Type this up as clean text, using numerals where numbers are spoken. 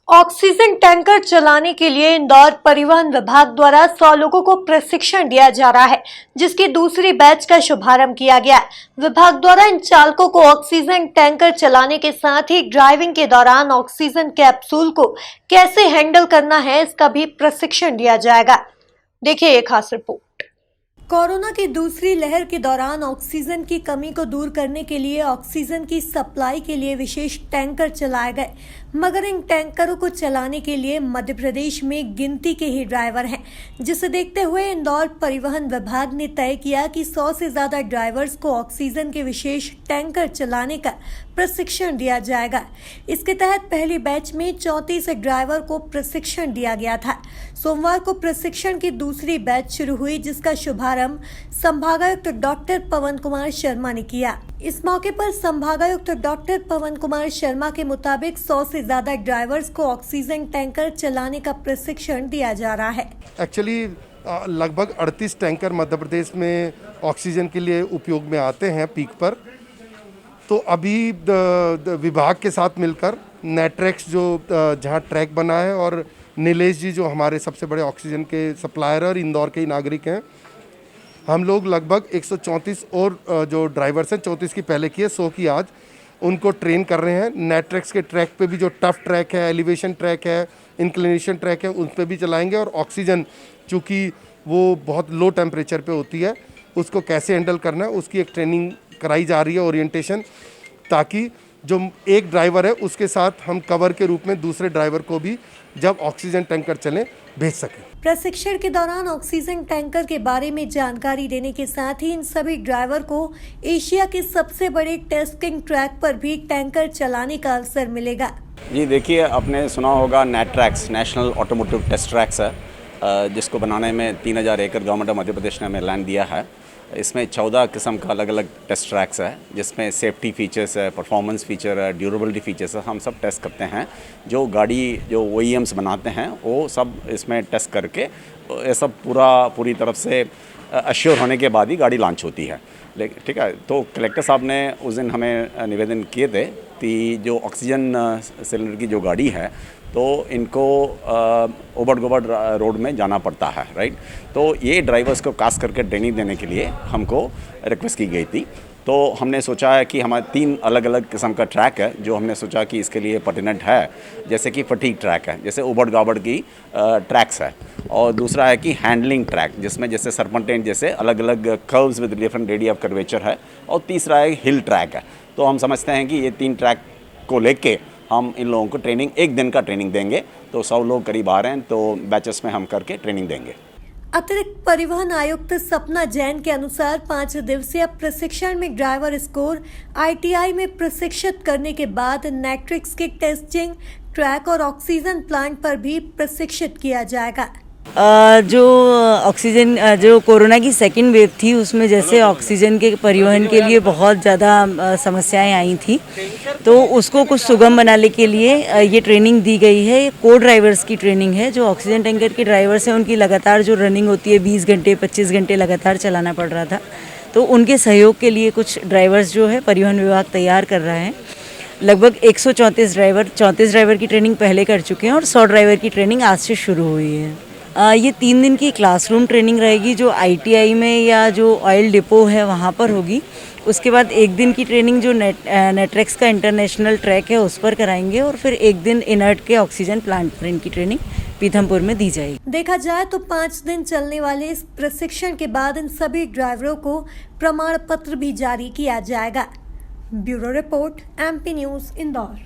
Oxygen tanker चलाने के लिए इंदौर परिवहन विभाग द्वारा 100 लोगों को प्रशिक्षण दिया जा रहा है, जिसकी दूसरी बैच का शुभारंभ किया गया। विभाग द्वारा इन चालकों को ऑक्सीजन टैंकर चलाने के साथ ही ड्राइविंग के दौरान ऑक्सीजन कैप्सूल को कैसे हैंडल करना है, इसका भी प्रशिक्षण दिया जाएगा। देखिए ये खास रिपोर्ट। कोरोना की दूसरी लहर के दौरान ऑक्सीजन की कमी को दूर करने के लिए ऑक्सीजन की सप्लाई के लिए विशेष टैंकर चलाए गए, मगर इन टैंकरों को चलाने के लिए मध्य प्रदेश में गिनती के ही ड्राइवर हैं, जिसे देखते हुए इंदौर परिवहन विभाग ने तय किया कि 100 से ज्यादा ड्राइवर्स को ऑक्सीजन के विशेष टैंकर चलाने का प्रशिक्षण दिया जाएगा। इसके तहत पहली बैच में 34 ड्राइवर को प्रशिक्षण दिया गया था। सोमवार को प्रशिक्षण की दूसरी बैच शुरू हुई, जिसका शुभारंभ संभागायुक्त डॉक्टर पवन कुमार शर्मा ने किया। इस मौके पर संभागायुक्त डॉक्टर पवन कुमार शर्मा के मुताबिक 100 से ज्यादा ड्राइवर्स को ऑक्सीजन टैंकर चलाने का प्रशिक्षण दिया जा रहा है। एक्चुअली लगभग 38 टैंकर मध्य प्रदेश में ऑक्सीजन के लिए उपयोग में आते हैं पीक पर। तो अभी विभाग के साथ मिलकर नेट्रेक्स जो जहां ट्रैक बना है, और नीलेश जी जो हमारे सबसे बड़े ऑक्सीजन के सप्लायर और इंदौर के ही नागरिक हैं, हम लोग लगभग 134 और जो ड्राइवर्स हैं, 34 की पहले की है, 100 की आज, उनको ट्रेन कर रहे हैं। नेट्रेक्स के ट्रैक पे भी जो टफ ट्रैक है, एलिवेशन ट्रैक है, इंक्लिनेशन ट्रैक है, उन पे भी चलाएंगे। और ऑक्सीजन चूँकि वो बहुत लो टेम्परेचर पे होती है, उसको कैसे हैंडल करना है उसकी एक ट्रेनिंग कराई जा रही है, ओरिएंटेशन, ताकि जो एक ड्राइवर है उसके साथ हम कवर के रूप में दूसरे ड्राइवर को भी जब ऑक्सीजन टैंकर चले भेज सकें। प्रशिक्षण के दौरान ऑक्सीजन टैंकर के बारे में जानकारी देने के साथ ही इन सभी ड्राइवर को एशिया के सबसे बड़े टेस्टिंग ट्रैक पर भी टैंकर चलाने का अवसर मिलेगा। जी देखिए, आपने सुना होगा NATRAX, national automotive test tracks है, जिसको बनाने में 3000 एकड़ गवर्नमेंट ऑफ मध्य प्रदेश ने हमें लैंड दिया है। इसमें 14 किस्म का अलग अलग टेस्ट ट्रैक्स है, जिसमें सेफ्टी फीचर्स है, परफॉर्मेंस फीचर है, ड्यूरेबिलिटी फीचर्स है। हम सब टेस्ट करते हैं। जो गाड़ी जो OEMs बनाते हैं वो सब इसमें टेस्ट करके ये सब पूरी तरफ से अश्योर होने के बाद ही गाड़ी लॉन्च होती है। लेकिन ठीक है, तो कलेक्टर साहब ने उस दिन हमें निवेदन किए थे कि जो ऑक्सीजन सिलेंडर की जो गाड़ी है, तो इनको ओबड़ गोबड़ रोड में जाना पड़ता है, राइट। तो ये ड्राइवर्स को खास करके ट्रेनिंग देने के लिए हमको रिक्वेस्ट की गई थी। तो हमने सोचा है कि हमारे 3 अलग अलग किस्म का ट्रैक है जो हमने सोचा कि इसके लिए पर्टिनेंट है। जैसे कि फटीग ट्रैक है, जैसे उबड़ गाबड़ की ट्रैक्स है, और दूसरा है कि हैंडलिंग ट्रैक, जिसमें जैसे सरपंटेंट जैसे अलग अलग curves with different radius of curvature है, और तीसरा है हिल ट्रैक है। तो हम समझते हैं कि ये 3 ट्रैक को लेके हम इन लोगों को ट्रेनिंग, एक दिन का ट्रेनिंग देंगे। तो 100 लोग करीब आ रहे हैं, तो बैचेस में हम करके ट्रेनिंग देंगे। अतिरिक्त परिवहन आयुक्त सपना जैन के अनुसार 5 दिवसीय प्रशिक्षण में ड्राइवर स्कोर ITI में प्रशिक्षित करने के बाद नेट्रिक्स के टेस्टिंग ट्रैक और ऑक्सीजन प्लांट पर भी प्रशिक्षित किया जाएगा। जो ऑक्सीजन, जो कोरोना की सेकेंड वेव थी, उसमें जैसे ऑक्सीजन के परिवहन के लिए बहुत ज़्यादा समस्याएं आई थी, तो उसको कुछ सुगम बनाने के लिए ये ट्रेनिंग दी गई है। ये को ड्राइवर्स की ट्रेनिंग है। जो ऑक्सीजन टैंकर के ड्राइवर्स हैं, उनकी लगातार जो रनिंग होती है 20 घंटे 25 घंटे लगातार चलाना पड़ रहा था, तो उनके सहयोग के लिए कुछ ड्राइवर्स जो है परिवहन विभाग तैयार कर रहा है। लगभग 134 ड्राइवर की ट्रेनिंग पहले कर चुके हैं, और 100 ड्राइवर की ट्रेनिंग आज से शुरू हुई है। ये 3 दिन की क्लासरूम ट्रेनिंग रहेगी, जो ITI में या जो ऑयल डिपो है वहाँ पर होगी। उसके बाद 1 दिन की ट्रेनिंग जो नेट्रेक्स का इंटरनेशनल ट्रैक है उस पर कराएंगे, और फिर 1 दिन इनर्ट के ऑक्सीजन प्लांट पर इनकी ट्रेनिंग पीथमपुर में दी जाएगी। देखा जाए तो 5 दिन चलने वाले इस प्रशिक्षण के बाद इन सभी ड्राइवरों को प्रमाण पत्र भी जारी किया जाएगा। Bureau report, MP news, Indore.